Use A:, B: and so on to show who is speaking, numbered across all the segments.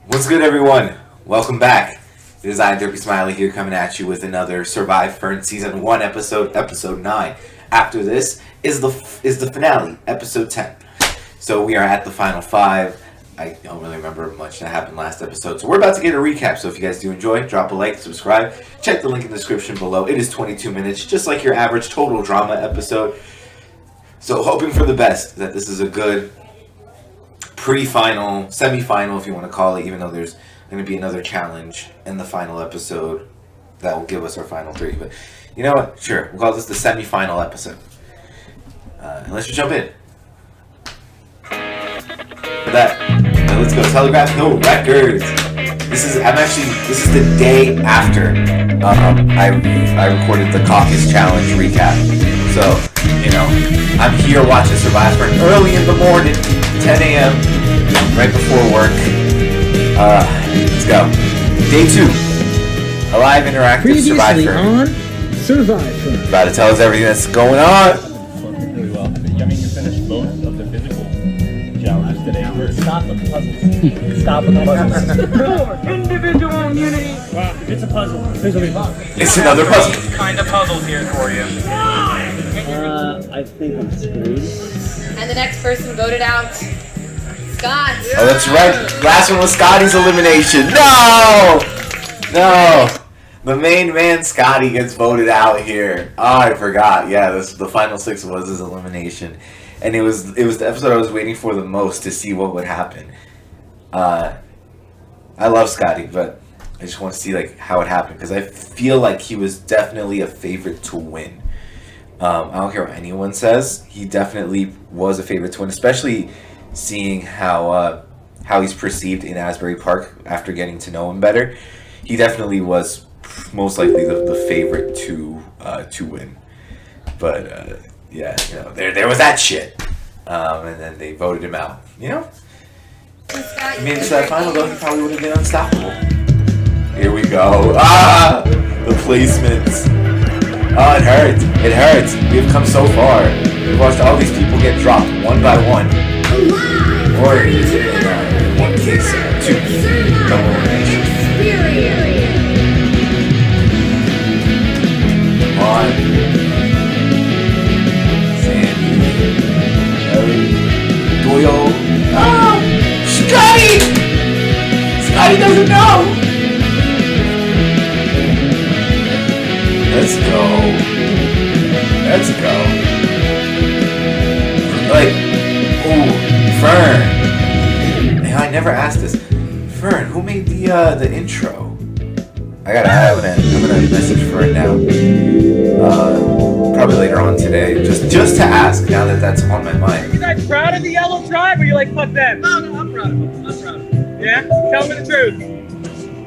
A: What's good, everyone? Welcome back. It is I, Derpy Smiley, here coming at you with another SurviFern Season 1 episode, Episode 9. After this is the finale, Episode 10. So we are at the final 5. I don't really remember much that happened last episode. So we're about to get a recap. So if you guys do enjoy, drop a like, subscribe. Check the link in the description below. It is 22 minutes, just like your average total drama episode. So hoping for the best, that this is a good pre-final, semi-final if you want to call it, even though there's going to be another challenge in the final episode that will give us our final 3. But you know what? Sure, we'll call this the semi-final episode. And let's just jump in. For that, let's go. Telegraph No Records. This is the day after I recorded the Caucus Challenge recap. So, you know, I'm here watching SurviFern early in the morning, 10 a.m., right before work. Let's go. Day 2. A live interactive SurviFern.
B: On SurviFern.
A: About to tell us everything that's going on.
C: Really well. I mean, you finished both of the physical challenges today. Stop with the puzzles. Stop with the puzzles.
D: Individual immunity.
C: Wow, it's a puzzle.
A: It's another puzzle.
D: Kind of puzzles here for you.
C: I think I'm screwed.
E: And the next person voted out, Scott.
A: Oh, that's right. Last one was Scotty's elimination. No! The main man, Scotty, gets voted out here. Oh, I forgot. Yeah, the final 6 was his elimination. And it was the episode I was waiting for the most to see what would happen. I love Scotty, but I just want to see how it happened, because I feel like he was definitely a favorite to win. I don't care what anyone says. He definitely was a favorite to win, especially seeing how he's perceived in Asbury Park after getting to know him better. He definitely was most likely the favorite to win. But yeah, you know, there was that shit, and then they voted him out. You know, I mean, to that final though, he probably would have been unstoppable. Here we go. The placements. Oh, it hurts. It hurts. We've come so far. We've watched all these people get dropped one by one. Or in one case, 2 double elimination. Come on. Sandy. Ellie. Doyle. Oh! Scotty! Scotty doesn't know! Let's go. Let's go. Fern. Man, I never asked this. Fern, who made the intro? I'm gonna message Fern now. Probably later on today, just to ask. Now that that's on my mind.
D: You guys proud of the yellow tribe, or you like fuck them? No, I'm proud of them. I'm proud of them. Yeah? Tell me the truth.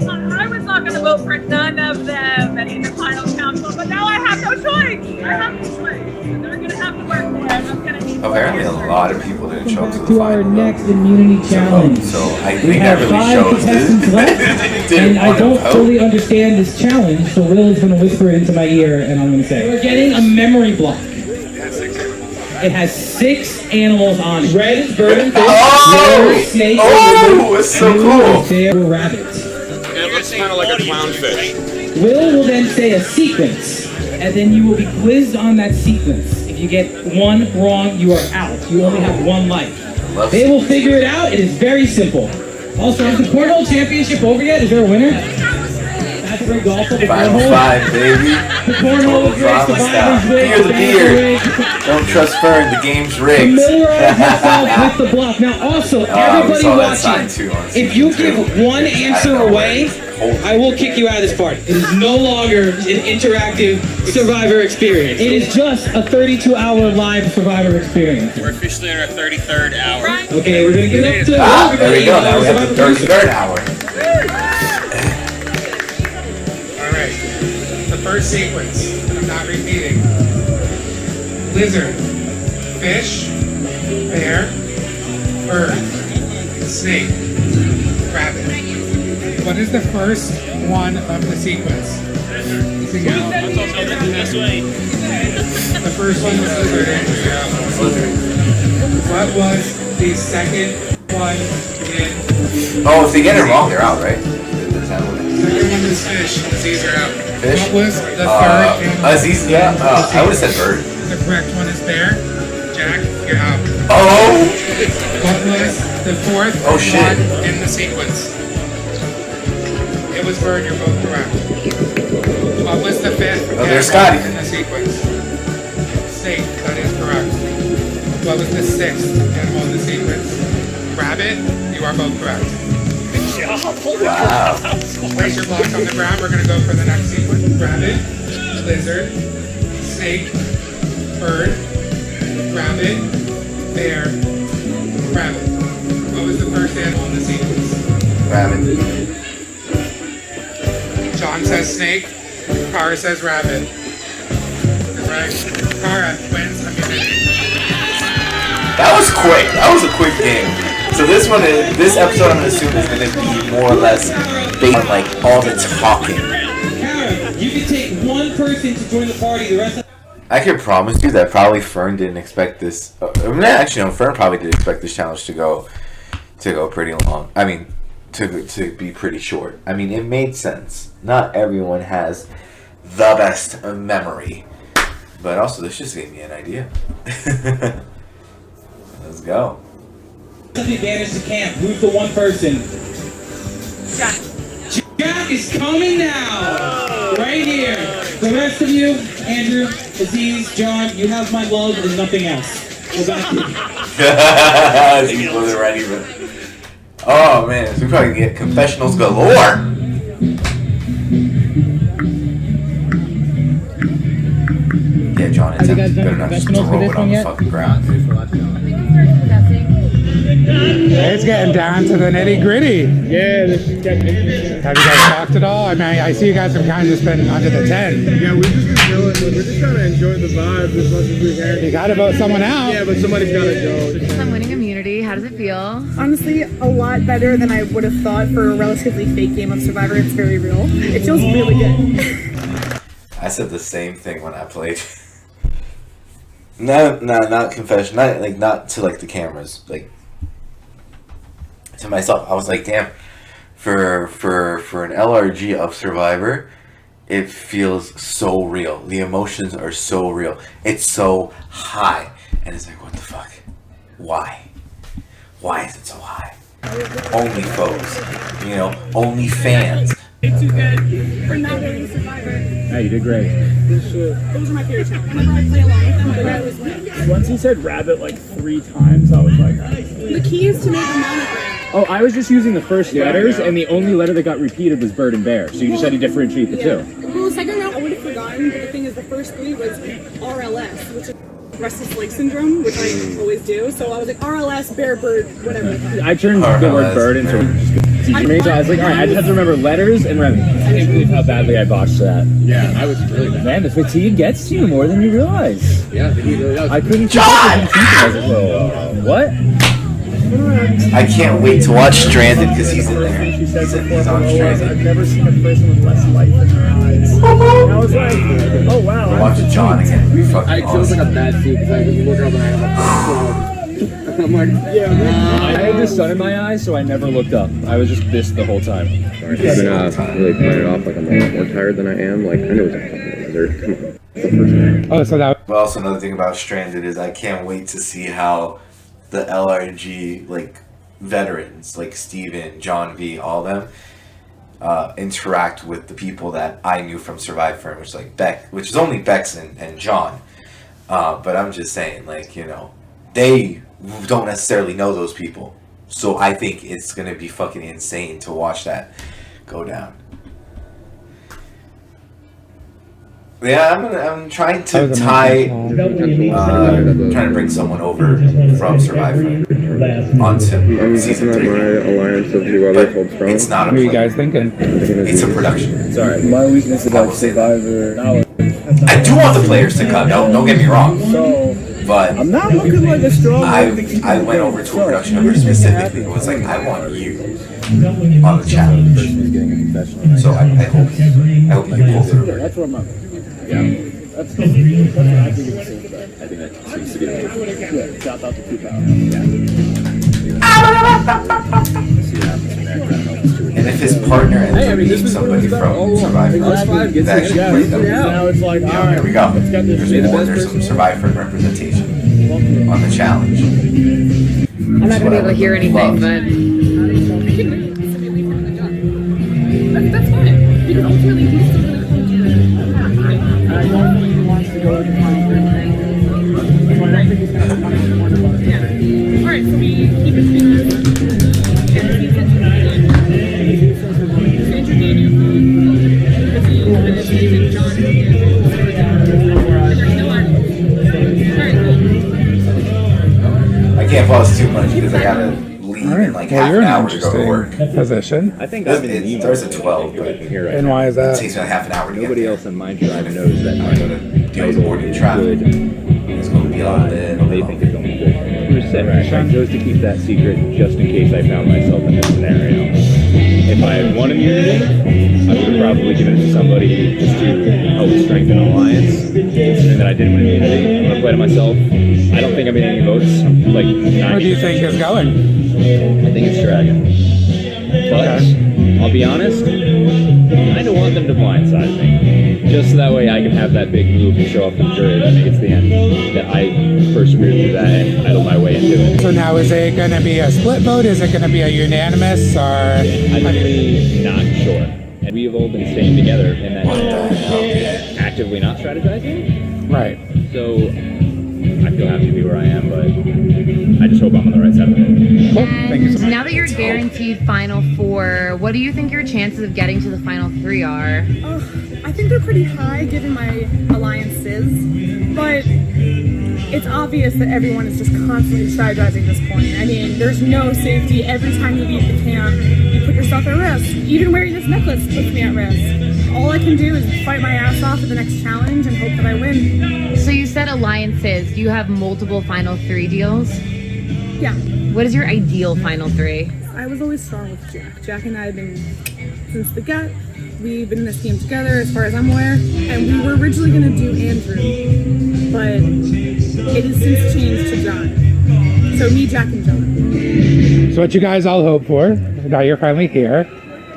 F: I was not going to vote for none of them in the final council, but now I have no choice. I have no choice. And they're going to have to work for it. I'm going to need
A: Apparently, a lot of people didn't show up to the
B: To our
A: final.
B: next immunity challenge.
A: So I
B: We
A: think that
B: have
A: really
B: 5
A: shows
B: contestants left, and I don't fully understand this challenge, so Will is going to whisper it into my ear, and I'm going to say, we're getting a memory block. It has 6 animals on it. Red is bird and fish, yellow is snake,
A: Oh, it's so cool.
B: there were rabbits.
D: It looks kind of like a clownfish.
B: Will then say a sequence, and then you will be quizzed on that sequence. If you get one wrong, you are out. You only have 1 life. They will figure it out. It is very simple. Also, is the Cornhole Championship over yet? Is there a winner? That's for golf.
A: Final 5, baby.
B: The Cornhole is rigged. The Survivor's rigged.
A: Fear the beard. Don't trust Fern. The game's rigged.
B: Familiarize yourself with the block. Now, also, everybody
A: saw that sign
B: watching,
A: too on
B: if you
A: season
B: give
A: 2.
B: one answer away, I will kick you out of this party. It is no longer an interactive Survivor experience. It is just a 32-hour live Survivor experience.
D: We're officially in our 33rd hour.
B: Okay, we're gonna get up to.
A: There we go. Now we have the 33rd hour.
G: Alright, the first sequence, and I'm not repeating. Lizard, fish, bear, bird, snake, rabbit. What is the first one of the sequence?
C: This way.
G: The first one was lizard. What was the second one in
A: Oh, if they get it wrong, they're out, right?
G: Second one is fish. Aziz, you're out.
A: Fish?
G: What was the third?
A: Aziz, yeah. I would have said bird.
G: The correct one is bear. Jack, you're out.
A: Oh!
G: What was the fourth
A: shit.
G: one in the sequence? It was bird, you're both correct. What was the fifth
A: there's Scotty.
G: in the sequence? Snake, that is correct. What was the sixth animal in the sequence? Rabbit, you are both correct.
A: Wow.
G: Place your block on the ground, we're going to go for the next sequence. Rabbit, lizard, snake, bird, rabbit, bear, rabbit. What was the first animal in the sequence?
A: Rabbit.
G: John says snake, Kara says rabbit. Right. Kara wins immunity.
A: That was quick. That was a quick game. So this episode, I'm gonna assume, is gonna be more or less based on like all the talking.
B: Kara, you can take one person to join the party. The rest of
A: I can promise you that probably Fern didn't expect this. Actually, no. Fern probably did expect this challenge to go pretty long. I mean, to be pretty short. I mean, it made sense. Not everyone has the best memory, but also this just gave me an idea. Let's go.
B: the advantage to camp. Who's the one person?
F: Jack.
B: Jack is coming now! Right here. The rest of you, Andrew, Aziz, John, you have my love and nothing else. Go back to you.
A: Aziz wasn't ready, but... Oh man, so we probably get confessionals galore! Yeah, John, it's good enough just to throw it on the fucking ground.
G: It's getting down to the nitty gritty.
C: Yeah, this is getting interesting.
G: Have you guys talked at all? I mean, I see you guys have kind of just been under the tent.
C: Yeah, we've just been chilling. We're just trying to enjoy the vibe as much as we can.
G: You gotta vote someone out.
C: Yeah, but somebody's gotta go.
E: I'm winning immunity. How does it feel?
H: Honestly, a lot better than I would have thought for a relatively fake game of Survivor. It's very real. It feels really good.
A: I said the same thing when I played. Not confession. Not to like the cameras. Like to myself, I was like, damn. For an LRG of Survivor, it feels so real. The emotions are so real. It's so high, and it's like, what the fuck? Why? Why is it so high? Only foes, only fans.
H: It's too good for not doing Survivor.
C: Hey, you did great.
H: Those are my favorite challenges. Whenever I play along with them, I always win.
C: Once he said rabbit like 3 times, I was like,
H: The key is to make a monogram.
C: oh, I was just using the first letters, and the only letter that got repeated was bird and bear. So you just had to differentiate the two.
H: Well, the second round I would have forgotten, but the thing is, the first 3 was RLS, which is restless leg syndrome, which I always do. So I was like RLS, bear, bird, whatever.
C: I turned the word bird into me, so I was like, all right, I just have to remember letters and revenue. I can't believe how badly I botched that. Yeah, I was really bad. Man, the fatigue gets to you more than you realize. Yeah, I couldn't keep up with him. I was like, what?
A: I can't wait to watch Stranded because he's in there.
C: She said
A: He's
C: before,
A: on Stranded.
C: I've never seen a person with less life in their eyes. And I was like, oh wow.
A: We're watching John again. It'd be fucking
I: It feels
A: awesome.
I: like a bad suit because I was looking up and I have I'm like,
C: I had the sun in my eyes, so I never looked up. I was just this the whole time.
I: sorry, I've been really playing it off like I'm a lot more tired than I am. Like, I know it's a fucking lizard. Come on. It's the first one.
G: Oh, so that
A: But also another thing about Stranded is I can't wait to see how the LRG veterans like Steven, John V, all them interact with the people that I knew from SurviFern, which is like Beck, which is only Bex and John. But I'm just saying, they don't necessarily know those people, so I think it's gonna be fucking insane to watch that go down. Yeah, I'm trying to trying to bring someone over from Survivor onto season 3.
I: My alliance of whoever holds strong.
A: It's not a
G: what are you
A: play.
G: guys thinking?
A: It's a production.
C: Sorry, my weakness
A: I
C: about
A: will say that.
C: Survivor.
A: I do want the players to come. Don't get me wrong.
C: So
A: But
C: I'm not looking like a strong.
A: I went over to a production member specifically. It was like, I want you on the challenge. So I hope you can pull through.
C: That's what I'm up. Yeah. That's what I think it's safe. I think that seems to be the case. Yeah, shout out to 2 pounds. Yeah.
A: his partner ends up being somebody from SurviFern, that actually played them.
C: Now it's like, all right,
A: There we go. There's some SurviFern representation on the challenge.
E: I'm not gonna be able to hear anything, but
H: That's fine. Because ultimately he's still gonna come to it.
B: I don't think he wants to go with the final three. So I don't think he's gonna come in one of us.
H: Yeah. Alright, so we keep it between us.
A: I can't pause too much because I gotta leave in like half an hour to go to work.
J: Position.
C: I think
A: It starts at 12, but it
C: here right
J: And why is that?
A: takes me like half an hour to get
C: Nobody
A: there.
C: else in my tribe knows that
A: I go to deal with morning traffic. It's going to be a little
C: they think it's only good. We're set. I chose to keep that secret just in case I found myself in this scenario. If I had won immunity, I would have probably given it to somebody just to help strengthen an alliance. Considering that I didn't win immunity, I'm gonna play to myself. I don't think I'm getting any votes. I'm like 90.
J: Where do you think is going?
C: I think it's Dragon. But I'll be honest, I don't want them to blindside me. Just so that way I can have that big move and show up to the jury that makes the end. That I persevered through that and idle my way into it.
J: So now is it going to be a split vote? Is it going to be a unanimous? Or
C: I'm really not sure. And we have all been staying together in that actively not strategizing.
J: right.
C: So I feel happy to be where I am, but I just hope I'm on the right side of it.
J: Cool. Thank you so much.
E: now that you're guaranteed final four, what do you think your chances of getting to the final three are?
H: I think they're pretty high given my alliances, but it's obvious that everyone is just constantly strategizing at this point. I mean, there's no safety. Every time you leave the camp, you put yourself at risk. Even wearing this necklace puts me at risk. All I can do is fight my ass off at the next challenge and hope that I win.
E: So you said alliances. Do you have multiple final three deals?
H: Yeah.
E: What is your ideal final three?
H: I was always strong with Jack. Jack and I have been since the get. We've been in this game together, as far as I'm aware, and we were originally going to do Andrew, but it has since changed to John. So me, Jack, and John.
J: So what you guys all hope for? Now you're finally here.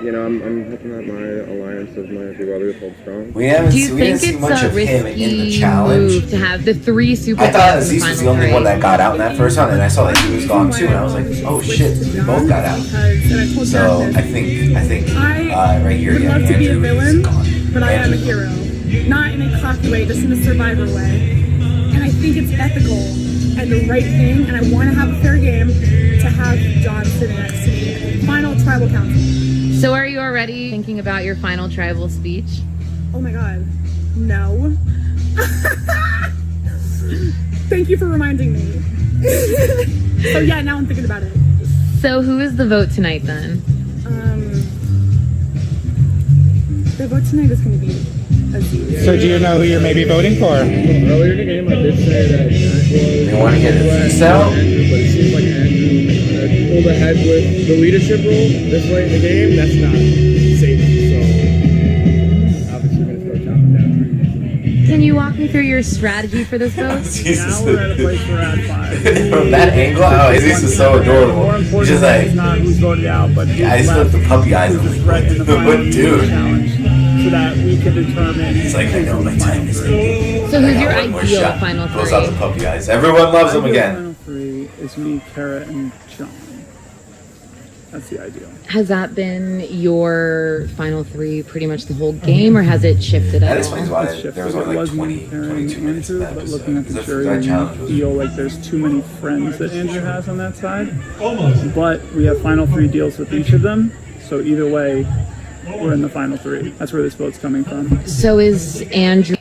I: You know, I'm hoping that my alliance of my two brothers holds strong.
A: We didn't
E: Do you
A: see
E: think
A: much
E: it's a
A: of him in the
E: risky
A: challenge.
E: move to have the three super
A: I thought
E: fans in
A: Aziz
E: the
A: was the
E: final
A: only
E: three?
A: one that got out in that first round, and I saw that he was gone too, and I was like, oh shit, we both got out. So I think right here,
H: would
A: yeah,
H: love to be a
A: Andrew is
H: villain,
A: gone.
H: but I am a
A: Andrew's
H: hero. Not in a cocky way, just in a survivor way. And I think it's ethical and the right thing, and I want to have a fair game to have John sitting next to me at the final tribal council.
E: So are you already thinking about your final tribal speech?
H: Oh my god. No. Thank you for reminding me. So yeah, now I'm thinking about it.
E: So who is the vote tonight then?
H: The vote tonight is going to be Aziz.
J: So do you know who you're maybe voting for?
C: Earlier in the game, I did say that Jack was.
A: They want to get Aziz out?
C: But it seems like Andrew pulled ahead with the leadership role this late in the game. That's not safe. So obviously, we're going to start chopping down trees.
E: Can you walk me through your strategy for this vote?
A: Jesus.
B: Now we're at a place we're at 5.
A: From that angle, oh, Aziz is so adorable.
B: More
A: He's
B: important
A: just like,
B: is not who's voted out, but
A: I just put the puppy eyes on
B: who's
A: him.
B: right in the final
A: What dude?
B: challenge, so that we can determine.
A: He's like, I know my time is limited.
E: So
A: I
E: who's
A: got
E: your
A: one more
E: ideal
A: shot.
E: final
A: Pulls out the
E: three?
A: puppy eyes. Everyone loves him
B: Ideal
A: again.
B: Final 3 is me, Kara, and John. That's the ideal.
E: Has that been your final three pretty much the whole game, or has it shifted
A: That
E: at
A: explains
E: all?
A: why
B: It's shifted.
A: there was
B: It
A: only like
B: was
A: 20,
B: me, Kara,
A: 22
B: and
A: minutes in
B: Andrew,
A: that
B: but
A: episode.
B: looking at the
A: Because
B: jury,
A: that
B: I
A: challenge was
B: feel like there's too many friends that Andrew has on that side. But we have final 3 deals with each of them, so either way, we're in the final 3. That's where this vote's coming from.
E: So is Andrew?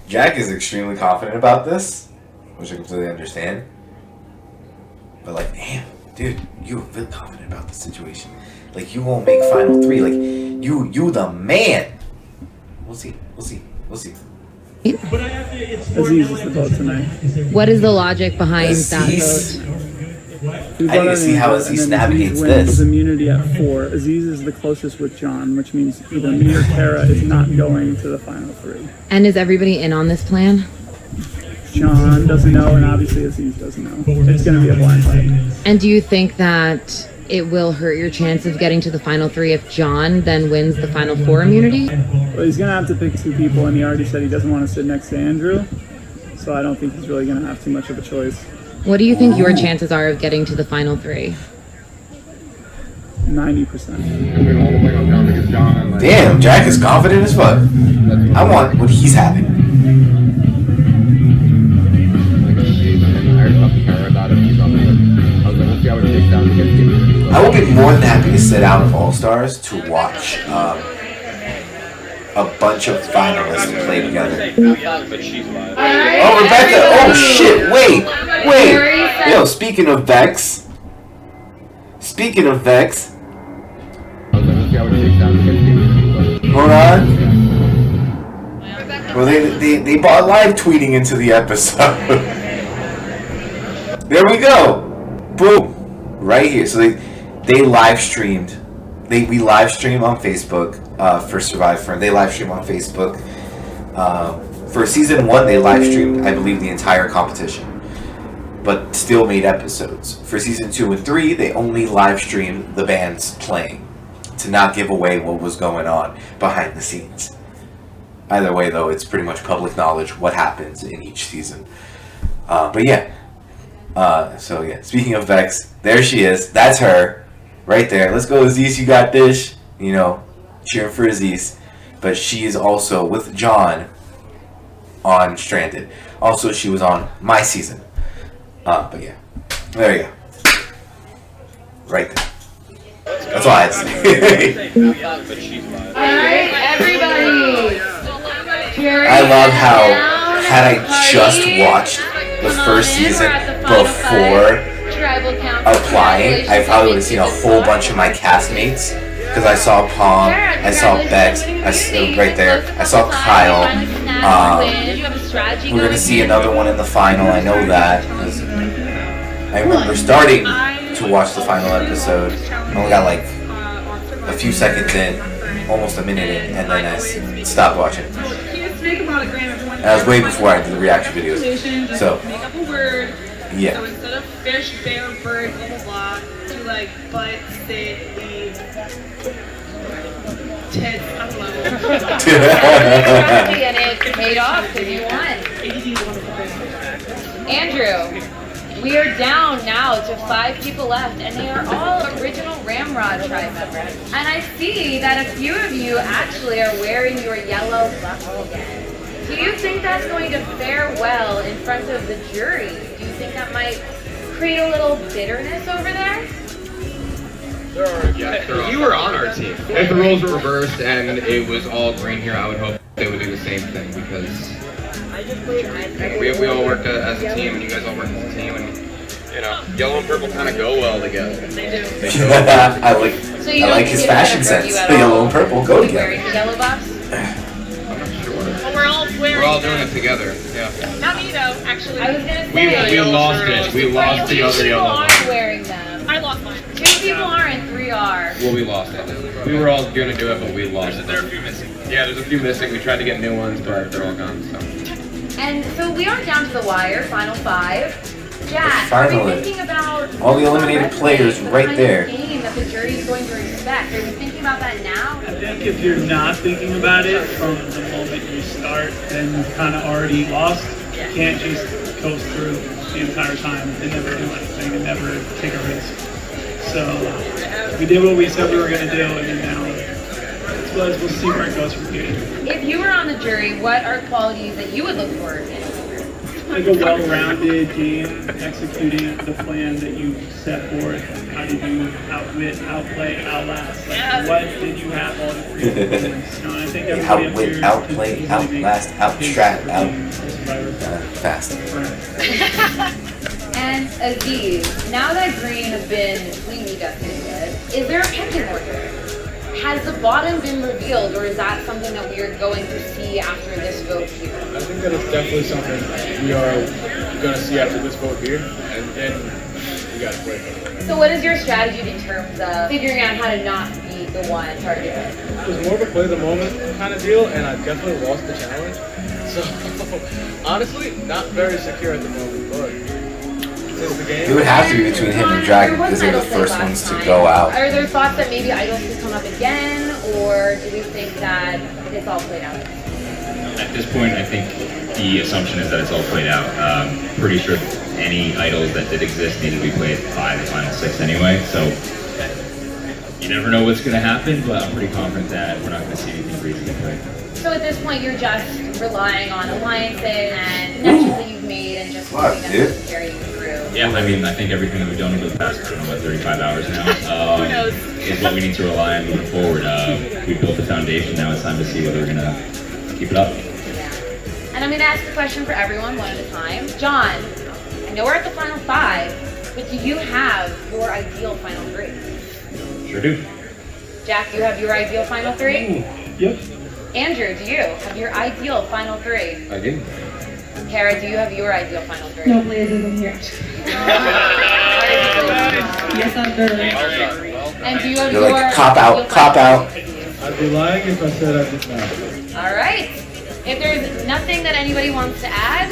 A: Jack is extremely confident about this, which I completely understand. But like, damn, dude, you were really confident about the situation. Like, you won't make final 3. Like, you the man. We'll see.
B: Aziz is the vote tonight.
E: What is the logic behind
A: Aziz?
E: that vote?
B: We
A: I need to see how
B: Andrew,
A: Aziz
B: and then
A: navigates
B: wins
A: this.
B: his immunity at 4. Aziz is the closest with John, which means either me or Kara is not going to the final 3.
E: And is everybody in on this plan?
B: John doesn't know, and obviously Aziz doesn't know. It's going to be a blind fight.
E: And do you think that it will hurt your chance of getting to the final 3 if John then wins the final 4 immunity?
K: Well, he's going to have to pick 2 people, and he already said he doesn't want to sit next to Andrew, so I don't think he's really going to have too much of a choice.
E: What do you think your chances are of getting to the final 3?
K: 90%.
A: Damn, Jack is confident as fuck. I want what he's having. I will be more than happy to sit out of All-Stars to watch a bunch of finalists play together. Oh, Rebecca! Oh shit! Wait! Yo, speaking of Vex. Hold on. Well, they bought live tweeting into the episode. There we go. Boom. Right here. So they live streamed. We live stream on Facebook for SurviFern. They live stream on Facebook. For season 1, they live streamed, I believe, the entire competition, but still made episodes. For season 2 and 3, they only live streamed the bands playing to not give away what was going on behind the scenes. Either way, though, it's pretty much public knowledge what happens in each season. But yeah. So yeah, speaking of Vex, there she is. That's her. Right there. Let's go, Aziz, you got this. You know, cheering for Aziz. But she is also with John on Stranded. Also, she was on my season. But yeah. There you go. Right there. That's all I had to say.
E: Alright, everybody!
A: I love how, had I just watched the first season before applying, I probably would have seen a whole bunch of my castmates. Because I saw Palm, I saw Bex, right there, I saw Kyle. We're going to see another one in the final, I know that. I remember starting to watch the final episode. I only got like a few seconds in, almost a minute in, and then I stopped watching. And that was way before I did the reaction videos. So, yeah.
F: So instead of fish, bear, bird, blah blah blah, do like butt, sit, leave, tits, I don't know.
E: And it paid off because you won. Andrew, we are down now to 5 people left, and they are all original Ramrod tribe members. And I see that a few of you actually are wearing your yellow buckle again. Do you think that's going to fare well in front of the jury? Do you think that might create a little bitterness over there?
I: You were on our team. If the roles were reversed and it was all green here, I would hope they would do the same thing because we all worked as a team and you guys all worked as a team and you know, yellow and purple kind of go well together. They do.
A: I like his fashion sense. The yellow and purple go together.
E: Yellow box?
F: We're
I: all doing it together. Yeah.
F: Not me though, actually.
E: I was gonna say
I: we lost it. We lost the other yellow one.
E: People are wearing them.
F: I lost mine.
E: 2 people are and 3 are.
I: Well, we lost it. We were all gonna do it, but we lost it. There are a few missing. Yeah, there's a few missing. We tried to get new ones, but they're all gone. So.
E: And so we are down to the wire, final 5. Jack, are we thinking about
A: all the eliminated players right there?
E: Game that the jury is going to respect. Are we thinking about that now?
K: I think if you're not thinking about it from the moment you start, then you've kind of already lost. You can't just coast through the entire time and never do anything and never take a risk. So we did what we said we were going to do, and then now we'll see where it goes from here.
E: If you were on the jury, what are qualities that you would look for in a
K: like a well-rounded game, executing the plan that you set forth. How did you outwit, outplay, outlast? Like, what did you have all the three components? You know, I think
A: outwit, outplay, outlast, outstrat, fast.
E: And Aziz, now that green has been cleanly dusted, is there a pecking order? Has the bottom been revealed, or is that something that we are going to see after this vote here?
C: I think that it's definitely something we are going to see after this vote here, and then we got to play for it.
E: So what is your strategy in terms of figuring out how to not be the one targeted?
C: It was more of a play of the moment kind of deal, and I definitely lost the challenge. So honestly, not very secure at the moment, but
A: It would have to be between him and Dragon because they're the first ones to go out.
E: Are there thoughts that maybe idols could come up again, or do we think that it's all played out?
C: At this point, I think the assumption is that it's all played out. Pretty sure any idols that did exist needed to be played by the final 6 anyway, so you never know what's going to happen, but I'm pretty confident that we're not going to see anything crazy get played.
E: So at this point, you're just relying on alliances and connections that you've made and just hoping that they can carry you through.
C: Yeah, I mean, I think everything that we've done over the past, I don't know, about 35 hours now, is what we need to rely on moving forward. We built the foundation, now it's time to see whether we're going to keep it up.
E: And I'm going to ask a question for everyone, one at a time. John, I know we're at the final 5, but do you have your ideal final 3?
C: Sure do.
E: Jack, do you have your ideal final 3?
C: Yep.
E: Andrew, do you have your ideal final 3?
I: I do.
E: Kara, do you have your ideal final 3?
H: No, Liz isn't here. Yes, I'm there.
E: And do you have
A: You're
E: your
A: like, cop out, cop out.
K: I'd be lying if I said I did not.
E: All right. If there's nothing that anybody wants to add,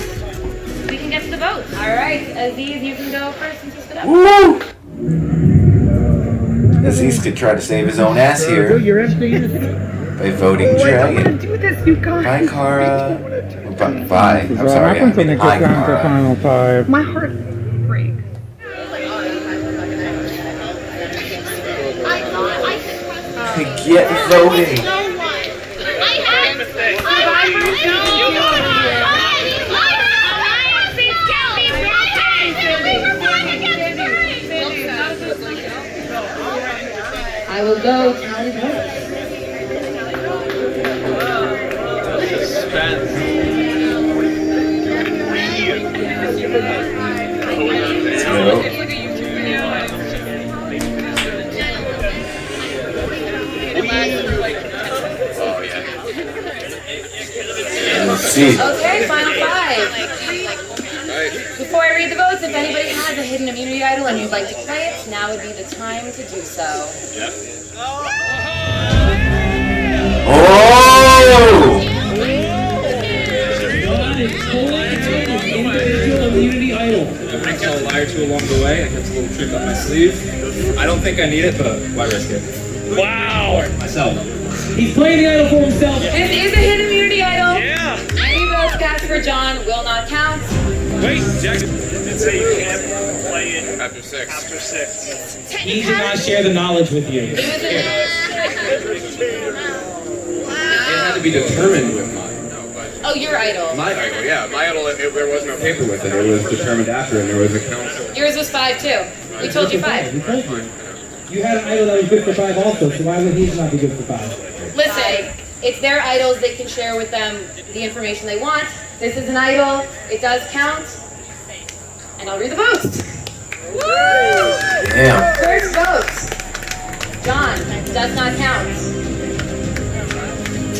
E: we can get to the vote. All right, Aziz, you can go first and just it up.
A: Woo! Aziz could try to save his own ass here by voting Dragon.
H: Do this, you guys.
A: Bye, Kara. Bye. I'm
J: What
A: sorry.
J: happens when they
A: Bye,
J: get down to
A: Kara.
J: final 5?
H: My heart breaks.
A: Get voting.
E: I will go tally votes.
A: Let's see.
E: Okay, final 5. Before I read the votes, if anybody has a hidden immunity idol and you'd like to play it, now would be the time to do so.
A: Oh!
B: Individual immunity idol.
C: I tell a lie or two along the way. I kept a little trick up my sleeve. I don't think I need it, but why risk it?
B: Wow!
C: Myself.
B: He's playing the idol for himself.
E: This is a hidden immunity idol.
K: Yeah.
E: Any votes cast for John will not count.
K: Wait, Jack did say you can't play it
I: After 6.
B: He did not share the knowledge with you.
I: It had to be determined with mine.
E: Oh, your idol.
I: My idol, yeah. My idol, there was no paper with it. It was determined after, and there was a council.
E: Yours was 5 too. We told you 5.
B: We told you. You had an idol that was good for 5 also, so why would he not be good for 5?
E: Listen, it's their idols. They can share with them the information they want. This is an idol. It does count. And I'll read the votes. Woo!
A: Damn.
E: First vote. John does not count.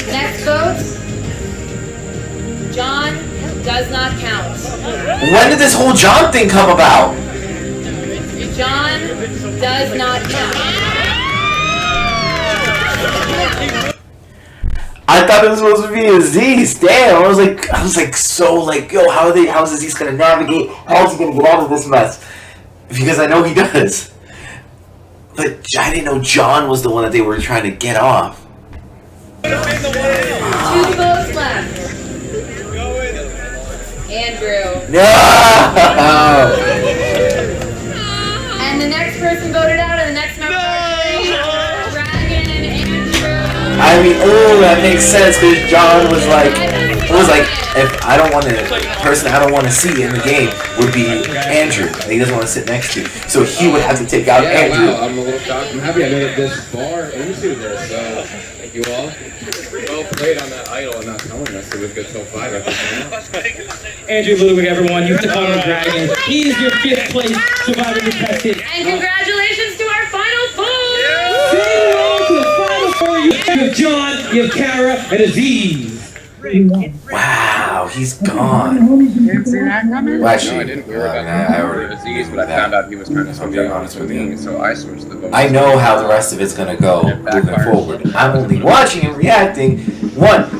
E: Next vote. John does not count.
A: When did this whole John thing come about?
E: John does not count.
A: I thought it was supposed to be Aziz. Damn, I was like, so like, yo, how's Aziz gonna navigate? How's he gonna get out of this mess? Because I know he does. But I didn't know John was the one that they were trying to get off.
E: 2 votes left. Andrew.
A: No!
E: And the next person voted out, and the next member Dragon and Andrew.
A: I mean, oh, that makes sense because John was like, if I don't want to, the person I don't want to see in the game would be Andrew. And he doesn't want to sit next to. So he would have to take out Andrew.
I: Wow, I'm a little shocked. I'm happy I made it this far into this. So, thank you all. Well played on that idol and not telling us it was good till 5 after.
B: Andrew Ludwig, everyone, you have to call him Dragon. He is your 5th place survivor contestant.
E: And congratulations to our final 4!
B: Say hello to the final 4. You have John, you have Kara, and Aziz.
A: Wow, he's gone.
H: Didn't see that coming?
A: Well, actually,
I: No, I didn't. We were about to
A: already
I: Aziz, but I found out he was trying to switch
A: being honest
I: it
A: with
I: with
A: you.
I: me, so I switched the vote.
A: I know how the rest of it's gonna go moving forward. I'm only watching and reacting. One,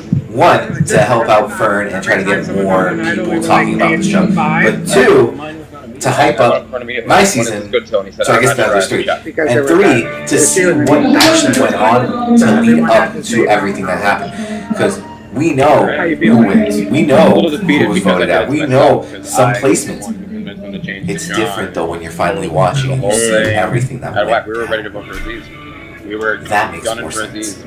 A: to help out Fern and try to get more people talking about the show. But 2, to hype up my season. So I guess that was 3. And 3, to see what actually went on to lead up to everything that happened. Because we know who wins. We know who was voted out. We know some placements. It's different though when you're finally watching and you see everything that went.
I: We were ready to vote for Aziz.
A: That makes more sense.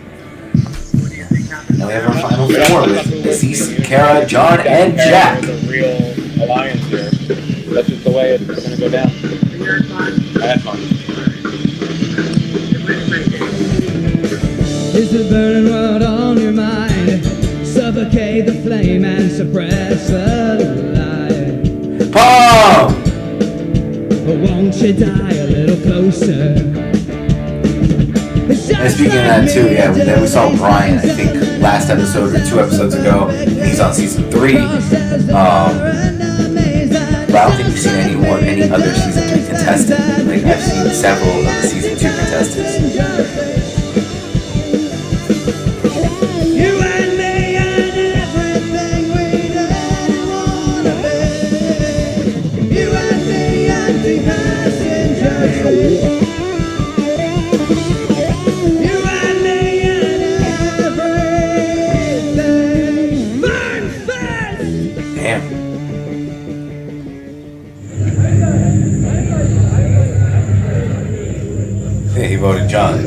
A: Now we have our final 4 with Aziz, Kara, John, and Jack.
C: The real alliance here. That's just the way it's going to go down. I had fun.
L: Is the burning world on your mind? Suffocate the flame and suppress the light.
A: Paul!
L: But won't you die a little closer?
A: And speaking of that too, yeah, then we saw Brian, I think, last episode or 2 episodes ago. He's on season 3. But I don't think we've seen any other season 3 contestant. Like, I've seen several of the season 2 contestants. He voted John.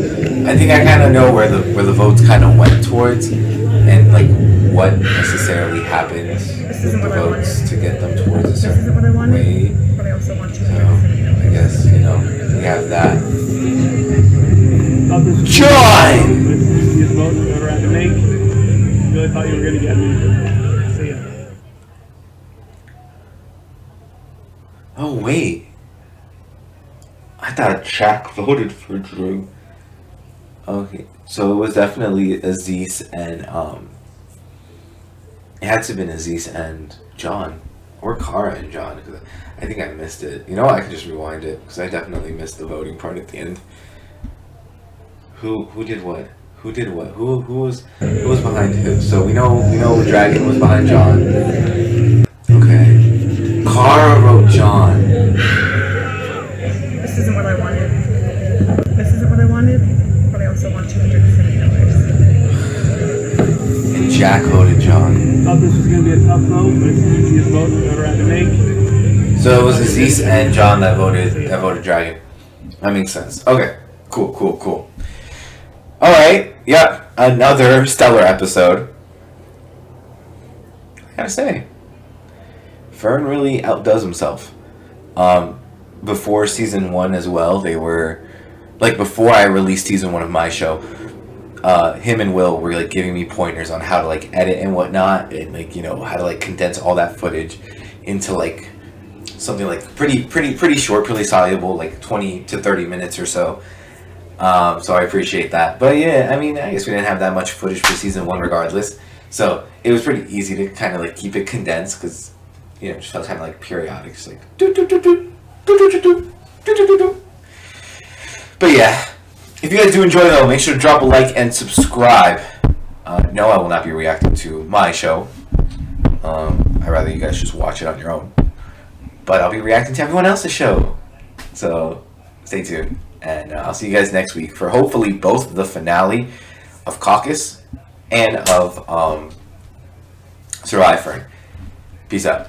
A: I think I kind of know where the votes kind of went towards, and like what necessarily happens with the votes to get them towards a certain way. So I guess we have that. John.
K: Easiest vote I've ever had to make. Really thought you were gonna get me. See ya.
A: Oh wait. I thought Jack voted for Drew. Okay, so it was definitely Aziz and it had to have been Aziz and John, or Kara and John. Because I think I missed it. You know what? I could just rewind it because I definitely missed the voting part at the end. Who did what? Who did what? Who was behind who? So we know Dragon was behind John. Okay, Kara wrote John.
H: This isn't what I wanted. This isn't what I wanted, but I also want $270.
A: And Jack voted John.
K: Thought this was going to be a tough vote, but it's the easiest vote I've ever had to make.
A: So it was Aziz and John that voted Dragon. That makes sense. Okay, cool. All right, yeah, another stellar episode. I gotta say, Fern really outdoes himself. Before season 1 as well, they were like, before I released season 1 of my show, him and Will were like giving me pointers on how to like edit and whatnot, and like how to like condense all that footage into like something like pretty short, pretty soluble, like 20 to 30 minutes or so. So I appreciate that. But yeah, I mean, I guess we didn't have that much footage for season 1 regardless, so it was pretty easy to kind of like keep it condensed because it just felt kind of like periodic, just like But yeah, if you guys do enjoy though, make sure to drop a like and subscribe. No, I will not be reacting to my show. I'd rather you guys just watch it on your own. But I'll be reacting to everyone else's show. So stay tuned. And I'll see you guys next week for hopefully both the finale of Caucus and of SurviFern. Peace out.